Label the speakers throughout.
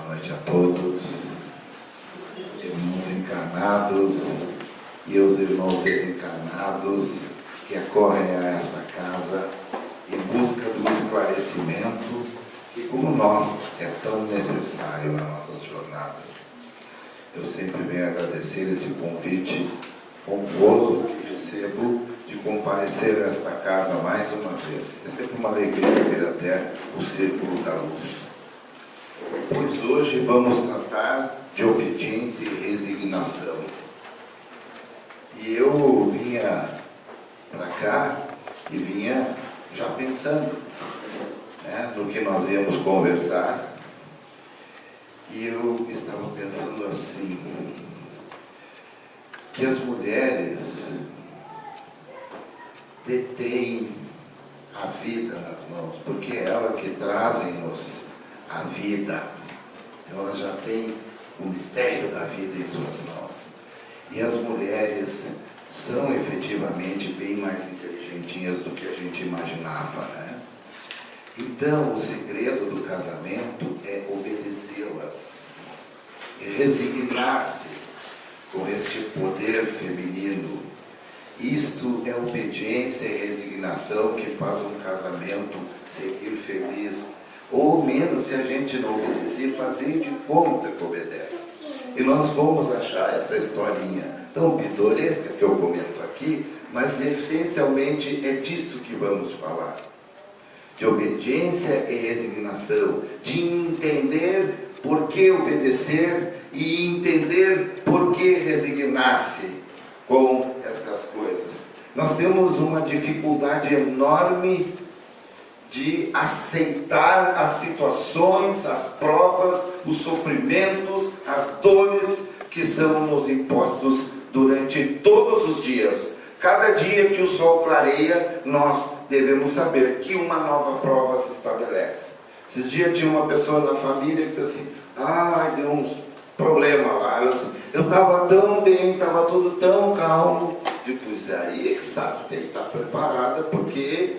Speaker 1: Boa noite a todos, irmãos encarnados e os irmãos desencarnados que acorrem a esta casa em busca do esclarecimento que, como nós, é tão necessário nas nossas jornadas. Eu sempre venho agradecer esse convite honroso que recebo de comparecer a esta casa mais uma vez. É sempre uma alegria vir até o Círculo da Luz. Pois hoje vamos tratar de obediência e resignação. E eu vinha para cá e vinha já pensando, né, no que nós íamos conversar. E eu estava pensando assim, que as mulheres detêm a vida nas mãos, porque é elas que trazem-nos a vida. Então elas já têm o mistério da vida em suas mãos. E as mulheres são efetivamente bem mais inteligentinhas do que a gente imaginava, né? Então o segredo do casamento é obedecê-las e resignar-se com este poder feminino. Isto é obediência e resignação que faz um casamento seguir feliz, ou menos, se a gente não obedecer, fazer de conta que obedece. E nós vamos achar essa historinha tão pitoresca que eu comento aqui, mas essencialmente é disso que vamos falar. De obediência e resignação, de entender por que obedecer e entender por que resignar-se com estas coisas. Nós temos uma dificuldade enorme de aceitar as situações, as provas, os sofrimentos, as dores que são nos impostos durante todos os dias. Cada dia que o sol clareia, nós devemos saber que uma nova prova se estabelece. Esses dias tinha uma pessoa na família que disse assim, deu uns problemas lá. Eu estava tão bem, estava tudo tão calmo. Pois aí é que está, tu tem que estar preparada, porque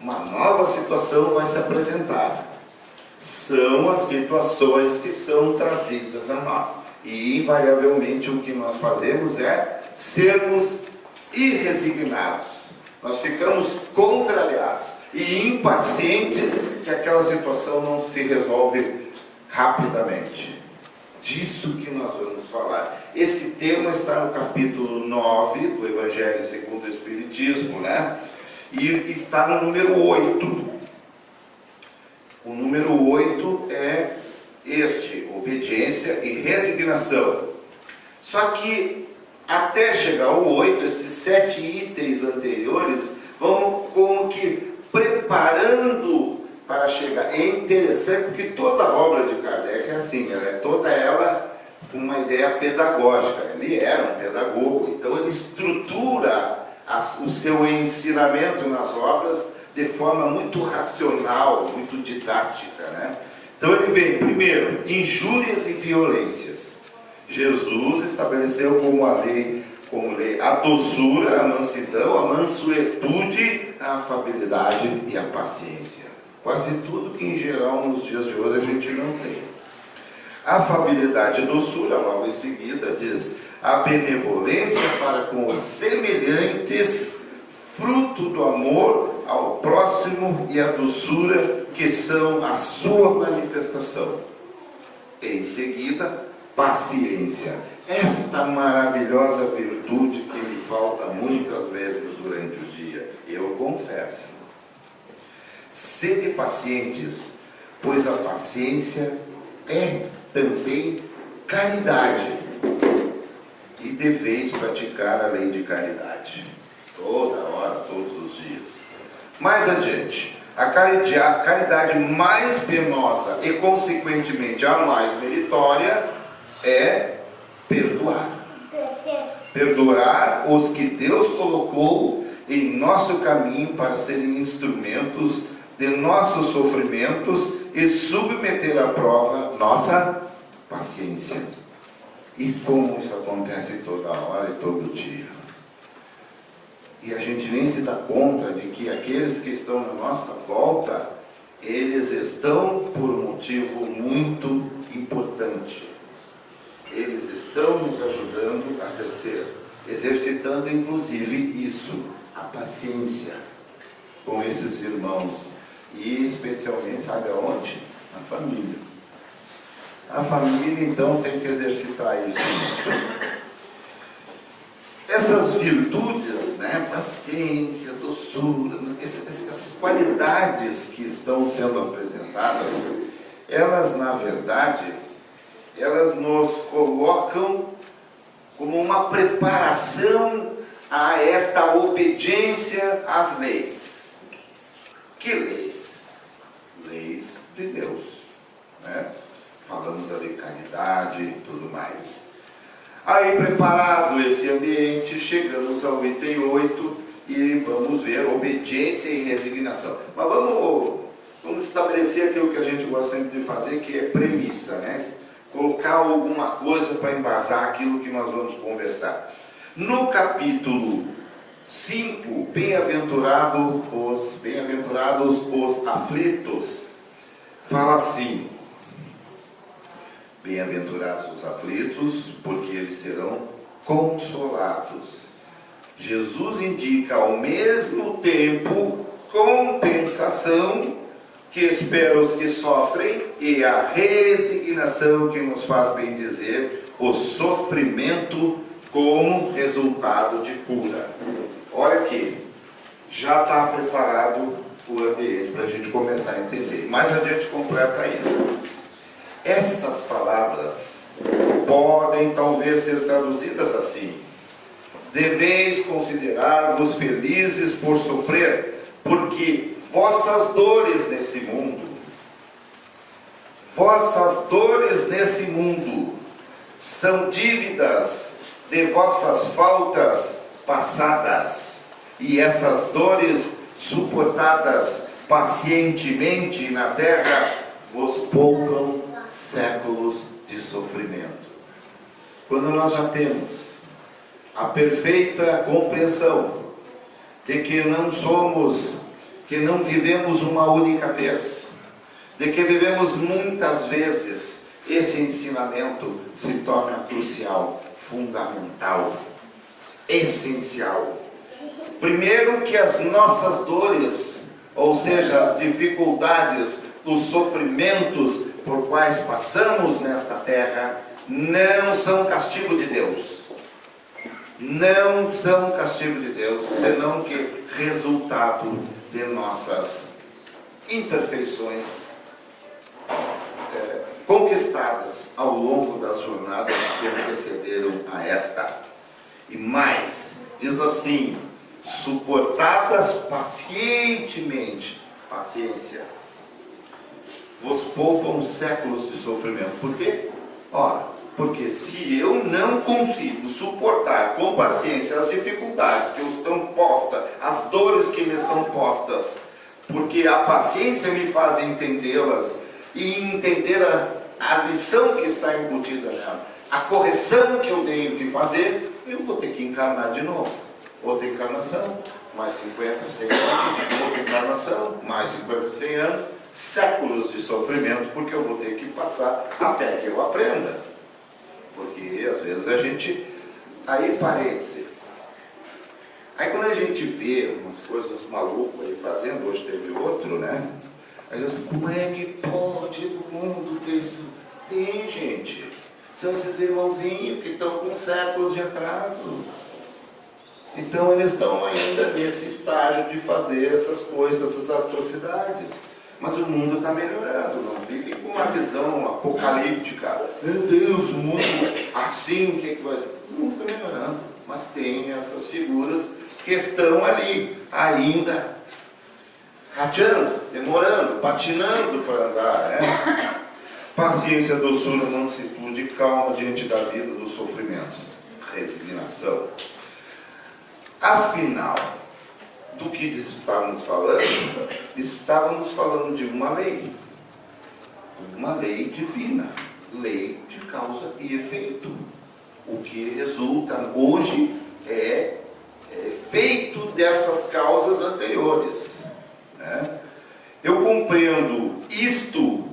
Speaker 1: uma nova situação vai se apresentar. São as situações que são trazidas a nós. E invariavelmente o que nós fazemos é sermos irresignados. Nós ficamos contrariados e impacientes que aquela situação não se resolve rapidamente. Disso que nós vamos falar. Esse tema está no capítulo 9 do Evangelho segundo o Espiritismo, né? E está no número 8. O número 8 é este, obediência e resignação. Só que até chegar ao 8, esses 7 itens anteriores vão como que preparando para chegar. É interessante porque toda a obra de Kardec é assim, ela é toda ela com uma ideia pedagógica. Ele era um pedagogo, então ele estrutura o seu ensinamento nas obras de forma muito racional, muito didática, né? Então ele vem, primeiro, injúrias e violências. Jesus estabeleceu como lei a doçura, a mansidão, a mansuetude, a afabilidade e a paciência. Quase tudo que em geral nos dias de hoje a gente não tem. A afabilidade e doçura, logo em seguida, diz a benevolência para com os semelhantes, fruto do amor ao próximo, e a doçura que são a sua manifestação. Em seguida, paciência, esta maravilhosa virtude que me falta muitas vezes durante o dia, eu confesso. Sede pacientes, pois a paciência é também caridade, e deveis praticar a lei de caridade, toda hora, todos os dias. Mais adiante, a caridade mais penosa e consequentemente a mais meritória é perdoar. Perdoar os que Deus colocou em nosso caminho para serem instrumentos de nossos sofrimentos e submeter à prova nossa paciência. E como isso acontece toda hora e todo dia. E a gente nem se dá conta de que aqueles que estão na nossa volta, eles estão por um motivo muito importante. importante. Eles estão nos ajudando a crescer, exercitando inclusive isso, a paciência com esses irmãos. E especialmente, sabe aonde? Na família. A família então tem que exercitar isso. Essas virtudes, né, paciência, doçura, essas qualidades que estão sendo apresentadas, elas na verdade, elas nos colocam como uma preparação a esta obediência às leis. Que leis? Leis de Deus, né? Falamos ali caridade e tudo mais. Aí, preparado esse ambiente, chegamos ao item 8 e vamos ver obediência e resignação. Mas vamos estabelecer aquilo que a gente gosta sempre de fazer, que é premissa, né? Colocar alguma coisa para embasar aquilo que nós vamos conversar. No capítulo 5, bem-aventurados os aflitos, fala assim: bem-aventurados os aflitos, porque eles serão consolados. Jesus indica ao mesmo tempo compensação que espera os que sofrem e a resignação que nos faz bem dizer o sofrimento como resultado de cura. Olha aqui, já está preparado o ambiente para a gente começar a entender. Mais adiante completa ainda. Essas palavras podem talvez ser traduzidas assim: deveis considerar-vos felizes por sofrer, porque vossas dores nesse mundo são dívidas de vossas faltas passadas, e essas dores suportadas pacientemente na terra vos poupam séculos de sofrimento. Quando nós já temos a perfeita compreensão de que não vivemos uma única vez, de que vivemos muitas vezes, esse ensinamento se torna crucial, fundamental, essencial. Primeiro, que as nossas dores, ou seja, as dificuldades, os sofrimentos por quais passamos nesta terra, não são castigo de Deus. Não são castigo de Deus, senão que resultado de nossas imperfeições conquistadas ao longo das jornadas que antecederam a esta. E mais, diz assim: suportadas pacientemente, paciência, vos poupam séculos de sofrimento. Por quê? Ora, porque se eu não consigo suportar com paciência as dificuldades que estão postas, as dores que me são postas, porque a paciência me faz entendê-las e entender a lição que está embutida nela, a correção que eu tenho que fazer, eu vou ter que encarnar de novo. Outra encarnação, mais 50, 100 anos, outra encarnação, mais 50, 100 anos, séculos de sofrimento, porque eu vou ter que passar até que eu aprenda. Porque às vezes a gente, aí parece, aí quando a gente vê umas coisas malucas aí fazendo, hoje teve outro, né? Aí eu digo, como é que pode o mundo ter isso? Tem, gente, são esses irmãozinhos que estão com séculos de atraso. Então eles estão ainda nesse estágio de fazer essas coisas, essas atrocidades. Mas o mundo está melhorando, não fiquem com uma visão apocalíptica. Meu Deus, o mundo assim, o que vai... O mundo está melhorando, mas tem essas figuras que estão ali, ainda rateando, demorando, patinando para andar, né? Paciência, doçura, mansuetude, calma diante da vida, dos sofrimentos, resignação. Afinal, do que estávamos falando de uma lei divina, lei de causa e efeito. O que resulta hoje é efeito dessas causas anteriores, né? Eu compreendo isto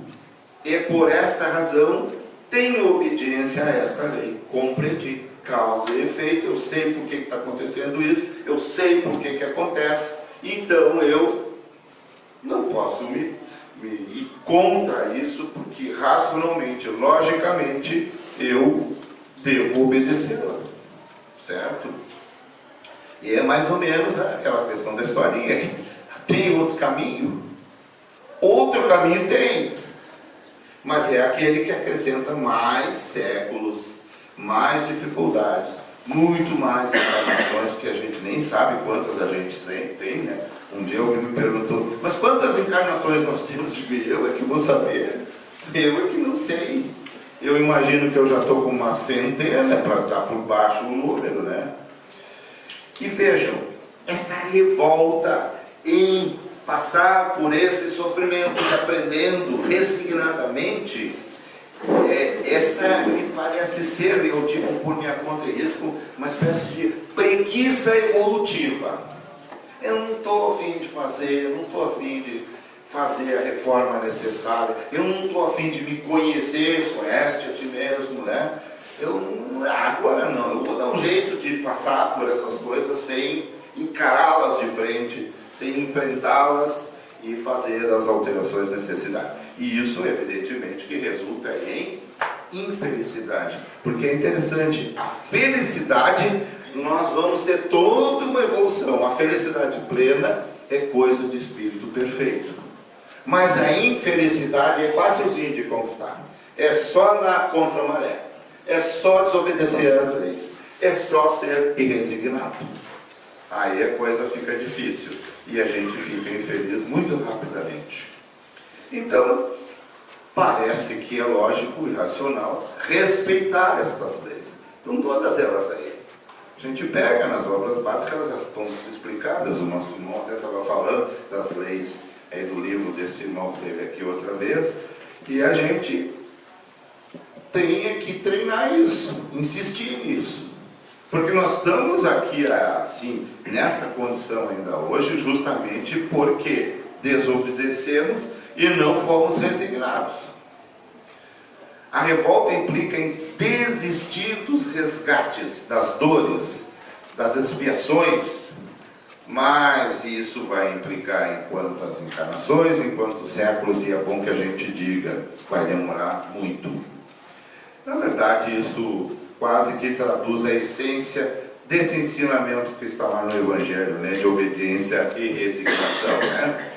Speaker 1: e por esta razão tenho obediência a esta lei, compreendi, causa e efeito, eu sei por que está acontecendo isso, eu sei por que acontece, então eu não posso me ir contra isso, porque racionalmente, logicamente, eu devo obedecê-la, certo? E é mais ou menos aquela questão da historinha. Tem outro caminho? Outro caminho tem, mas é aquele que acrescenta mais séculos, mais dificuldades, muito mais encarnações que a gente nem sabe quantas a gente tem, né? Um dia alguém me perguntou, mas quantas encarnações nós temos? Eu é que vou saber, eu é que não sei. Eu imagino que eu já estou com uma centena, para estar por baixo o número, né? E vejam, esta revolta em passar por esses sofrimentos, aprendendo resignadamente, essa me parece ser, eu digo por minha conta e risco, uma espécie de preguiça evolutiva. Eu não estou a fim de fazer, eu não estou a fim de fazer a reforma necessária, eu não estou a fim de me conhecer, conhece-te a ti mesmo, né? Agora não, eu vou dar um jeito de passar por essas coisas sem encará-las de frente, sem enfrentá-las e fazer as alterações necessárias. E isso, evidentemente, que resulta em infelicidade. Porque é interessante, a felicidade, nós vamos ter toda uma evolução. A felicidade plena é coisa de espírito perfeito. Mas a infelicidade é facilzinho de conquistar. É só na contramaré. É só desobedecer às leis. É só ser irresignado. Aí a coisa fica difícil. E a gente fica infeliz muito rapidamente. Então, parece que é lógico e racional respeitar estas leis. Então, todas elas aí. A gente pega nas obras básicas, elas já estão explicadas. O nosso irmão até estava falando das leis aí do livro desse irmão que teve aqui outra vez. E a gente tem que treinar isso, insistir nisso. Porque nós estamos aqui, assim, nesta condição ainda hoje, justamente porque desobedecemos e não fomos resignados. A revolta implica em desistir dos resgates, das dores, das expiações, mas isso vai implicar em quantas encarnações, em quantos séculos, e é bom que a gente diga, vai demorar muito. Na verdade, isso quase que traduz a essência desse ensinamento que está lá no Evangelho, né, de obediência e resignação, né?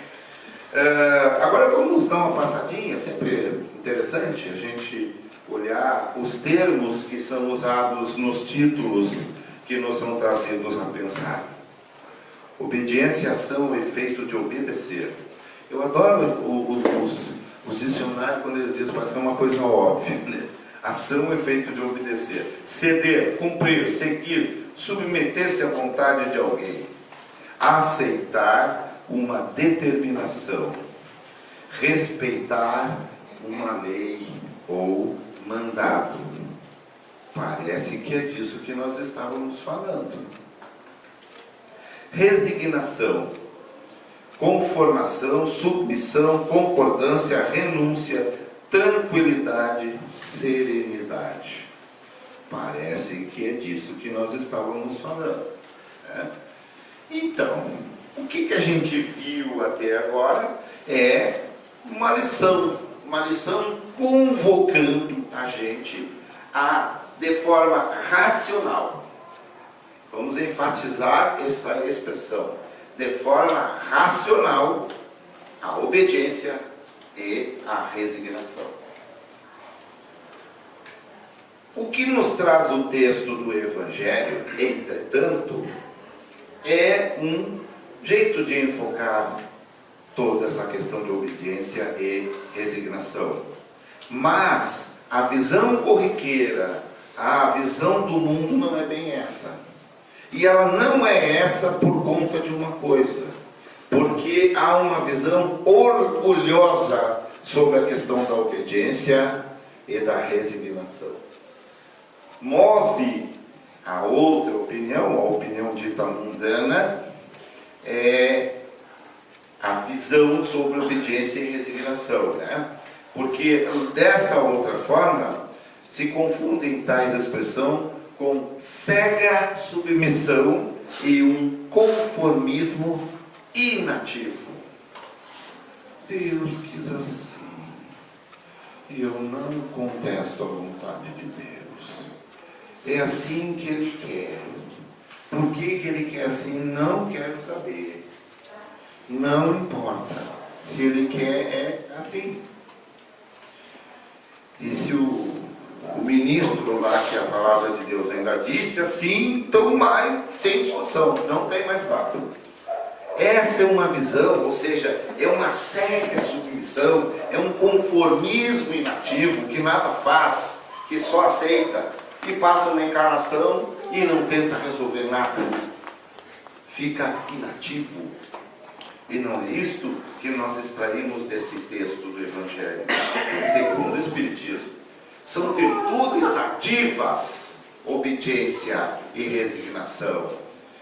Speaker 1: Agora vamos dar uma passadinha, sempre interessante a gente olhar os termos que são usados nos títulos que nos são trazidos a pensar. Obediência, ação, efeito de obedecer. Eu adoro os dicionários quando eles dizem, parece que é uma coisa óbvia, né? Ação, efeito de obedecer. Ceder, cumprir, seguir, submeter-se à vontade de alguém. Aceitar uma determinação. Respeitar uma lei ou mandado. Parece que é disso que nós estávamos falando. Resignação. Conformação, submissão, concordância, renúncia, tranquilidade, serenidade. Parece que é disso que nós estávamos falando, né? Então, o que a gente viu até agora é uma lição convocando a gente de forma racional. Vamos enfatizar essa expressão, de forma racional, a obediência e a resignação. O que nos traz o texto do Evangelho, entretanto, é um jeito de enfocar toda essa questão de obediência e resignação. Mas a visão corriqueira, a visão do mundo não é bem essa. E ela não é essa por conta de uma coisa. Porque há uma visão orgulhosa sobre a questão da obediência e da resignação. Move a outra opinião, a opinião dita mundana, é a visão sobre obediência e resignação, né? Porque dessa outra forma, se confundem tais expressões com cega submissão e um conformismo inativo. Deus quis assim, e eu não contesto a vontade de Deus. É assim que Ele quer. Por que Ele quer assim? Não quero saber. Não importa. Se Ele quer, é assim. E se o ministro lá, que a palavra de Deus ainda disse assim, então mais, sem discussão, não tem mais papo. Esta é uma visão, ou seja, é uma cega submissão, é um conformismo inativo, que nada faz, que só aceita, que passa uma encarnação e não tenta resolver nada. Fica inativo. E não é isto que nós extraímos desse texto do Evangelho, segundo o Espiritismo. São virtudes ativas, obediência e resignação.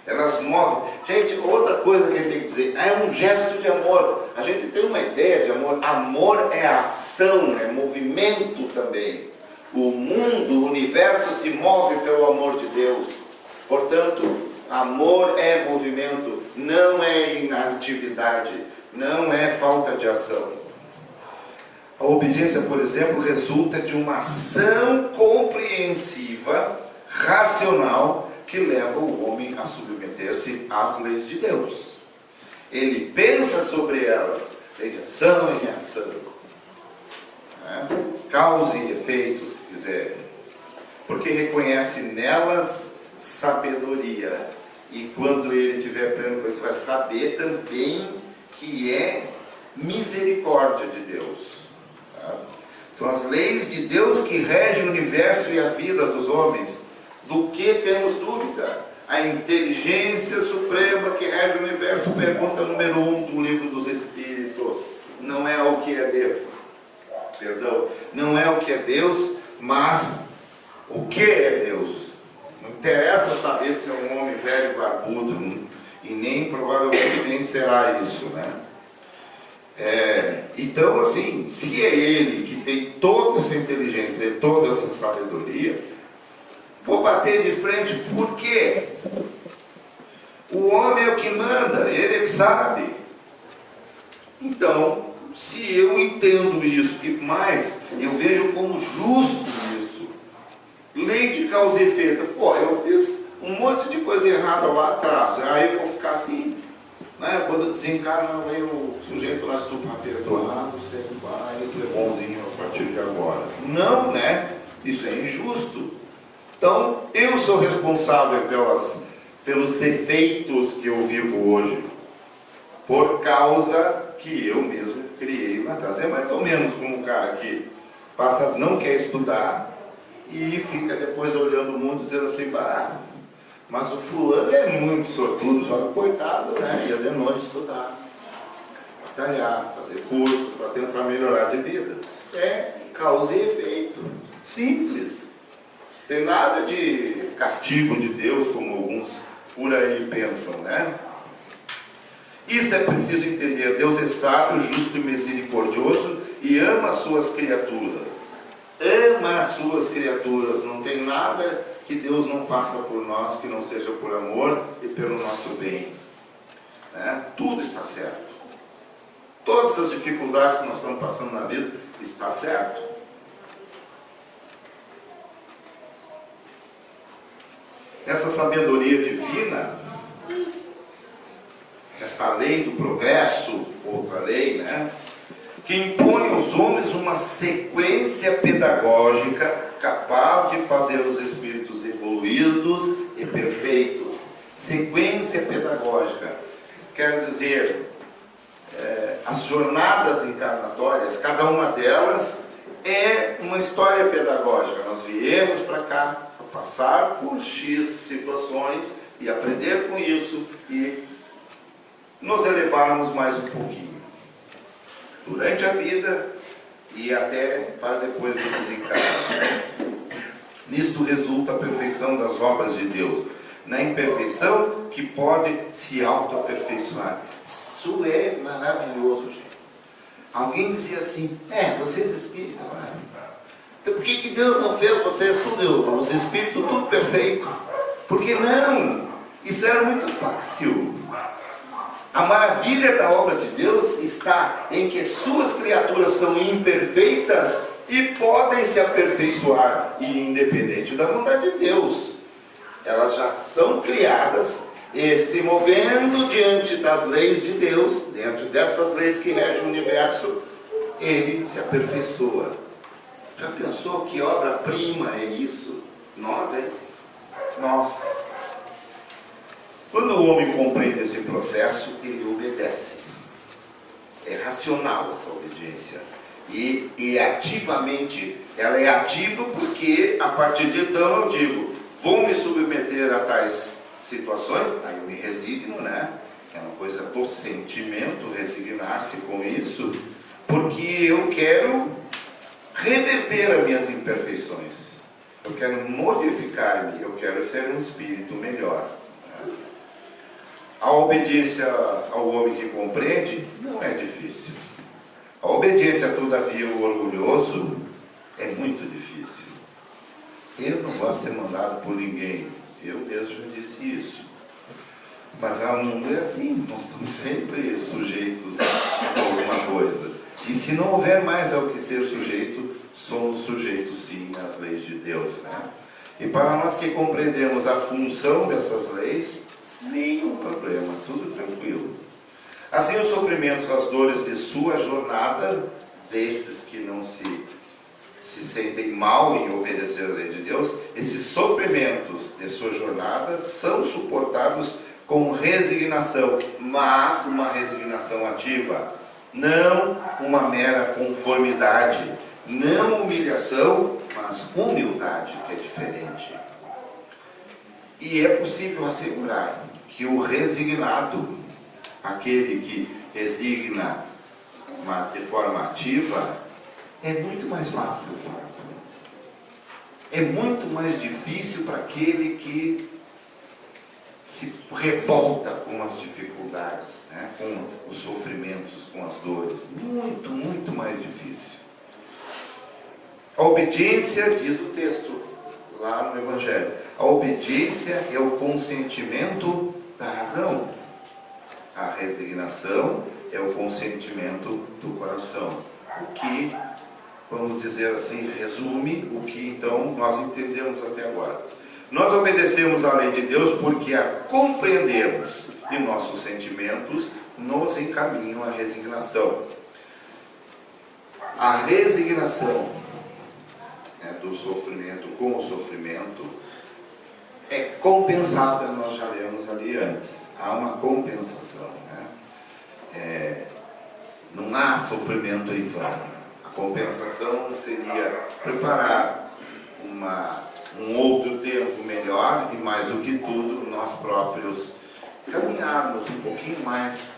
Speaker 1: Elas movem. Gente, outra coisa que a gente tem que dizer, é um gesto de amor. A gente tem uma ideia de amor. Amor é ação, é movimento também. O mundo, o universo se move pelo amor de Deus. Portanto, amor é movimento, não é inatividade, não é falta de ação. A obediência, por exemplo, resulta de uma ação compreensiva, racional, que leva o homem a submeter-se às leis de Deus. Ele pensa sobre elas, lei de ação e reação, causa e efeito, se quiser, porque reconhece nelas sabedoria. E quando ele tiver pleno conhecimento, vai saber também que é misericórdia de Deus. Sabe? São as leis de Deus que regem o universo e a vida dos homens. Do que temos dúvida? A inteligência suprema que rege o universo, pergunta número 1 do livro dos Espíritos. Não é o que é Deus. Perdão. Não é o que é Deus, mas o que é Deus. Não interessa saber se é um homem velho, barbudo, e nem provavelmente nem será isso, né? Então, assim, se é Ele que tem toda essa inteligência e toda essa sabedoria, vou bater de frente. Por quê? O homem é o que manda, ele é que sabe. Então, se eu entendo isso, e mais, eu vejo como justo isso. Lei de causa e efeito. Pô, eu fiz um monte de coisa errada lá atrás, aí eu vou ficar assim, né? Quando desencarna, aí o sujeito lá, se tu está perdoado, você vai, tu é bonzinho a partir de agora. Não, né? Isso é injusto. Então, eu sou responsável pelos efeitos que eu vivo hoje, por causa que eu mesmo criei lá atrás. É mais ou menos como o cara que não quer estudar e fica depois olhando o mundo dizendo assim, mas o fulano é muito sortudo, só que coitado, né? Ia de noite estudar, batalhar, fazer curso para tentar melhorar de vida. É causa e efeito, simples. Tem nada de castigo de Deus, como alguns por aí pensam, né? Isso é preciso entender. Deus é sábio, justo e misericordioso e ama as suas criaturas. Ama as suas criaturas. Não tem nada que Deus não faça por nós que não seja por amor e pelo nosso bem. Né? Tudo está certo. Todas as dificuldades que nós estamos passando na vida, está certo. Essa sabedoria divina, esta lei do progresso, outra lei, né? Que impõe aos homens uma sequência pedagógica capaz de fazer os espíritos evoluídos e perfeitos. Sequência pedagógica. Quero dizer, as jornadas encarnatórias, cada uma delas é uma história pedagógica. Nós viemos para cá para passar por X situações e aprender com isso e nos elevarmos mais um pouquinho durante a vida e até para depois do desencarne. Nisto resulta a perfeição das obras de Deus, na imperfeição que pode se auto-aperfeiçoar. Isso é maravilhoso, gente. Alguém dizia assim, vocês espíritas, Então por que Deus não fez vocês tudo, os espíritos tudo perfeito? Por que não? Isso era muito fácil. A maravilha da obra de Deus está em que suas criaturas são imperfeitas e podem se aperfeiçoar, e independente da vontade de Deus. Elas já são criadas e se movendo diante das leis de Deus, dentro dessas leis que regem o universo, ele se aperfeiçoa. Já pensou que obra-prima é isso? Nós, hein? Nós. Quando o homem compreende esse processo, ele obedece. É racional essa obediência. E ativamente, ela é ativa porque a partir de então eu digo, vou me submeter a tais situações, aí eu me resigno, né? É uma coisa do sentimento, resignar-se com isso, porque eu quero reverter as minhas imperfeições. Eu quero modificar-me, eu quero ser um espírito melhor. A obediência ao homem que compreende não é difícil. A obediência, todavia, ao orgulhoso é muito difícil. Eu não gosto de ser mandado por ninguém. Eu mesmo já disse isso. Mas o mundo é assim, nós estamos sempre sujeitos a alguma coisa. E se não houver mais ao que ser sujeito, somos sujeitos sim às leis de Deus, né? E para nós que compreendemos a função dessas leis, nenhum problema, tudo tranquilo. Assim, os sofrimentos, as dores de sua jornada, desses que não se sentem mal em obedecer a lei de Deus, esses sofrimentos de sua jornada são suportados com resignação, mas uma resignação ativa, não uma mera conformidade, não humilhação, mas humildade, que é diferente. E é possível assegurar que o resignado, aquele que resigna, mas de forma ativa, é muito mais fácil, sabe? É muito mais difícil para aquele que se revolta com as dificuldades, né? Com os sofrimentos, com as dores. Muito, muito mais difícil. A obediência, diz o texto lá no Evangelho, a obediência é o consentimento da razão. A resignação é o consentimento do coração. O que, vamos dizer assim, resume o que então nós entendemos até agora. Nós obedecemos à lei de Deus porque a compreendemos e nossos sentimentos nos encaminham à resignação. A resignação, né, do sofrimento com o sofrimento é compensada, nós já lemos ali antes. Há uma compensação, né? Não há sofrimento em vão. A compensação seria preparar um outro tempo melhor e, mais do que tudo, nós próprios caminharmos um pouquinho mais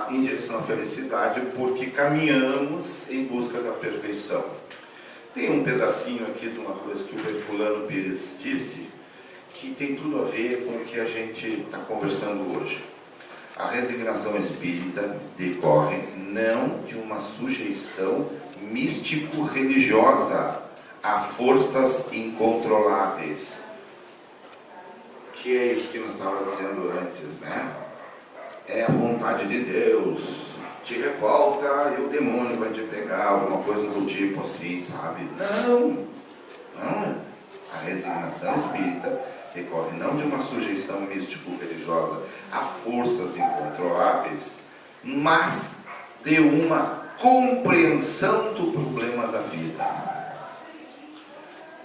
Speaker 1: em direção à felicidade, porque caminhamos em busca da perfeição. Tem um pedacinho aqui de uma coisa que o Herculano Pires disse, que tem tudo a ver com o que a gente está conversando hoje. A resignação espírita decorre não de uma sujeição místico-religiosa a forças incontroláveis, que é isso que nós estávamos dizendo antes, né? É a vontade de Deus, te revolta e o demônio vai te pegar, alguma coisa do tipo assim, sabe? Não. A resignação espírita decorre não de uma sujeição místico-religiosa a forças incontroláveis, mas de uma compreensão do problema da vida.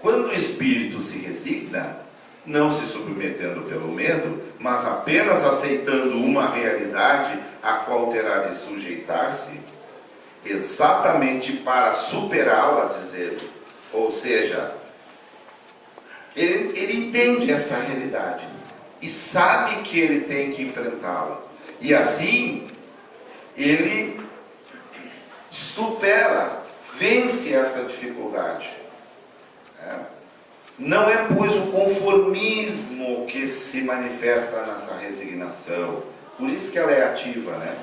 Speaker 1: Quando o espírito se resigna, não se submetendo pelo medo, mas apenas aceitando uma realidade a qual terá de sujeitar-se, exatamente para superá-la, dizer, ou seja, ele entende essa realidade e sabe que ele tem que enfrentá-la, e assim ele supera, vence essa dificuldade. Não é, pois, o conformismo que se manifesta nessa resignação, por isso que ela é ativa, né?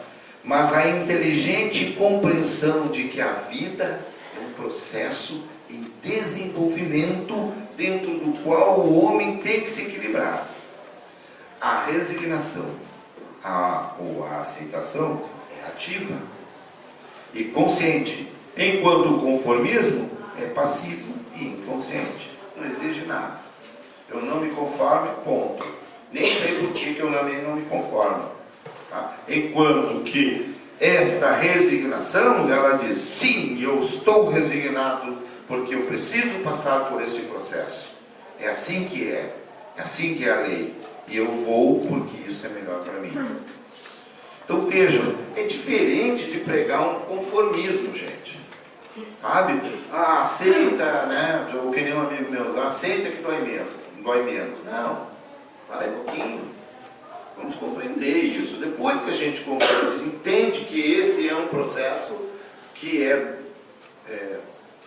Speaker 1: Mas a inteligente compreensão de que a vida é um processo em desenvolvimento, dentro do qual o homem tem que se equilibrar. A resignação ou a aceitação é ativa e consciente, enquanto o conformismo é passivo e inconsciente, não exige nada. Eu não me conformo, ponto. Nem sei por que eu não me conformo. Tá? Enquanto que esta resignação, ela diz, sim, eu estou resignado, porque eu preciso passar por este processo. É assim que é a lei. E eu vou porque isso é melhor para mim. Então vejam, é diferente de pregar um conformismo, gente. Sabe? Aceita, né? Eu queria um amigo meu, aceita que dói menos. Não, para um pouquinho. Vamos compreender isso. Depois que a gente compreende, entende que esse é um processo que é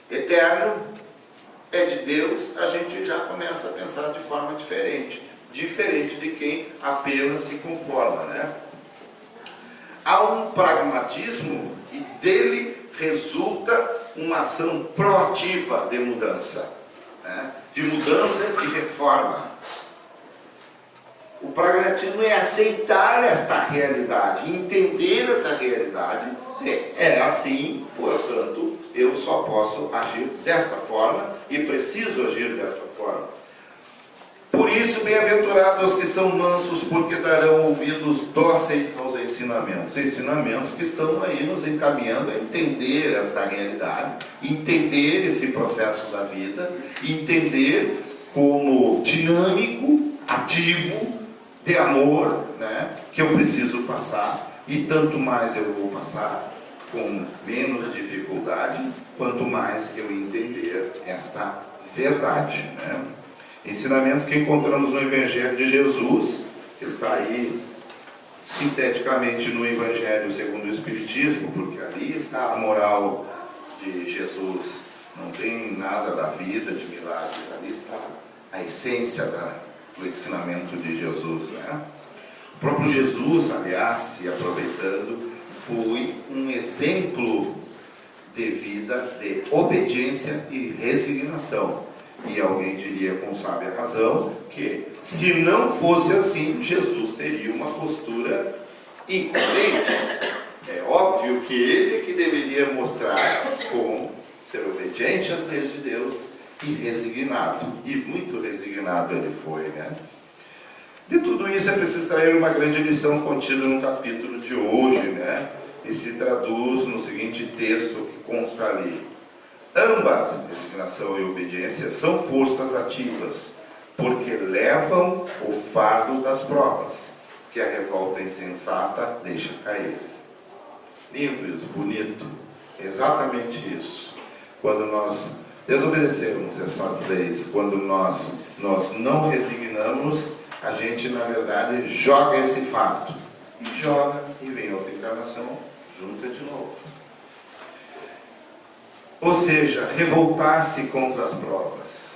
Speaker 1: eterno, é de Deus, a gente já começa a pensar de forma diferente de quem apenas se conforma, né? Há um pragmatismo e dele resulta uma ação proativa de mudança, né? De mudança, de reforma. O pragmatismo é aceitar esta realidade, entender essa realidade, dizer, é assim, portanto, eu só posso agir desta forma e preciso agir desta forma. Por isso, bem-aventurados os que são mansos, porque darão ouvidos dóceis aos ensinamentos. Ensinamentos que estão aí nos encaminhando a entender esta realidade, entender esse processo da vida, entender como dinâmico, ativo, de amor, né, que eu preciso passar, e tanto mais eu vou passar, com menos dificuldade, quanto mais eu entender esta verdade, né? Ensinamentos que encontramos no Evangelho de Jesus, que está aí sinteticamente no Evangelho segundo o Espiritismo, porque ali está a moral de Jesus, não tem nada da vida de milagres, ali está a essência do ensinamento de Jesus, né? O próprio Jesus, aliás, e aproveitando, foi um exemplo de vida, de obediência e resignação. E alguém diria com sábia razão que, se não fosse assim, Jesus teria uma postura incoerente. É óbvio que ele que deveria mostrar como ser obediente às leis de Deus e resignado. E muito resignado ele foi, né? De tudo isso é preciso extrair uma grande lição contida no capítulo de hoje, né? E se traduz no seguinte texto que consta ali. Ambas, resignação e obediência, são forças ativas, porque levam o fardo das provas, que a revolta insensata deixa cair. Lindo isso, bonito. Exatamente isso. Quando nós desobedecemos essas leis, quando nós não resignamos, a gente, na verdade, joga esse fardo. E joga, e vem outra encarnação, junta de novo. Ou seja, revoltar-se contra as provas,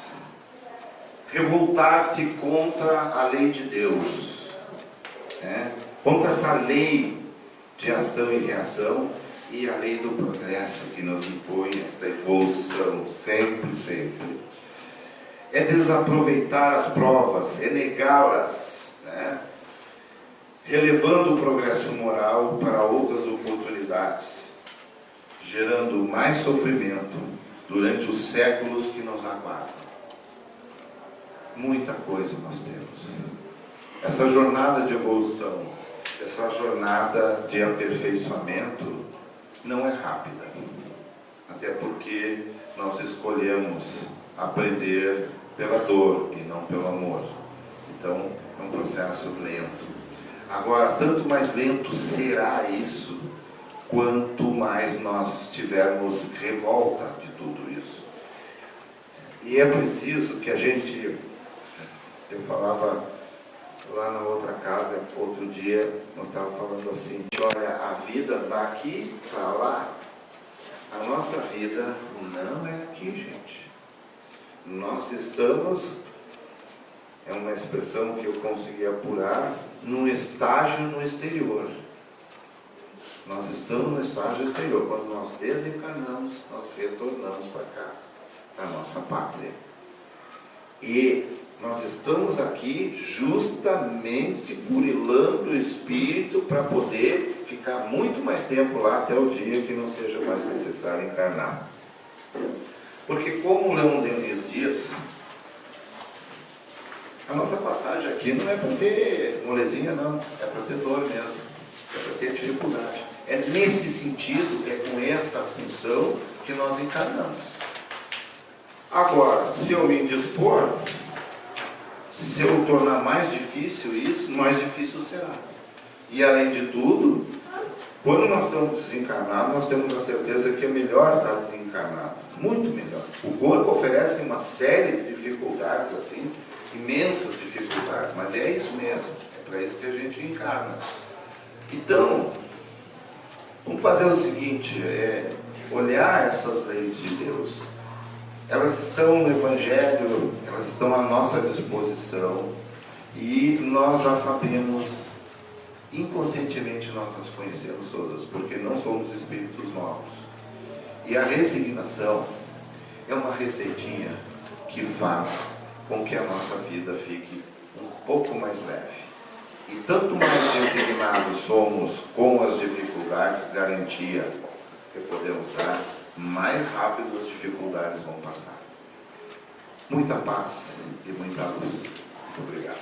Speaker 1: revoltar-se contra a lei de Deus, né? Contra essa lei de ação e reação e a lei do progresso que nos impõe esta evolução, sempre, sempre. É desaproveitar as provas, é negá-las, né? Relevando o progresso moral para outras oportunidades, gerando mais sofrimento durante os séculos que nos aguardam. Muita coisa nós temos. Essa jornada de evolução, essa jornada de aperfeiçoamento não é rápida. Até porque nós escolhemos aprender pela dor e não pelo amor. Então, é um processo lento. Agora, tanto mais lento será isso, quanto mais nós tivermos revolta de tudo isso. E é preciso que a gente, eu falava lá na outra casa, outro dia, nós estávamos falando assim, olha, a vida daqui para lá, a nossa vida não é aqui, gente. Nós estamos, é uma expressão que eu consegui apurar, num estágio no exterior. Nós estamos no estágio exterior. Quando nós desencarnamos, nós retornamos para casa. a nossa pátria. E nós estamos aqui justamente burilando o espírito para poder ficar muito mais tempo lá até o dia que não seja mais necessário encarnar. Porque como o Leon Denis diz, a nossa passagem aqui não é para ser molezinha, não, é para ter dor mesmo, é para ter dificuldade. É nesse sentido, é com esta função que nós encarnamos. Agora, se eu me indispor, se eu tornar mais difícil isso, mais difícil será. E além de tudo, quando nós estamos desencarnados, nós temos a certeza que é melhor estar desencarnado. Muito melhor. O corpo oferece uma série de dificuldades, assim, imensas dificuldades, mas é isso mesmo. É para isso que a gente encarna. Então, vamos fazer o seguinte, olhar essas leis de Deus. Elas estão no Evangelho, elas estão à nossa disposição e nós já sabemos, inconscientemente nós as conhecemos todas, porque não somos espíritos novos. E a resignação é uma receitinha que faz com que a nossa vida fique um pouco mais leve. E tanto mais resignados somos com as dificuldades, garantia que podemos dar, mais rápido as dificuldades vão passar. Muita paz e muita luz. Muito obrigado.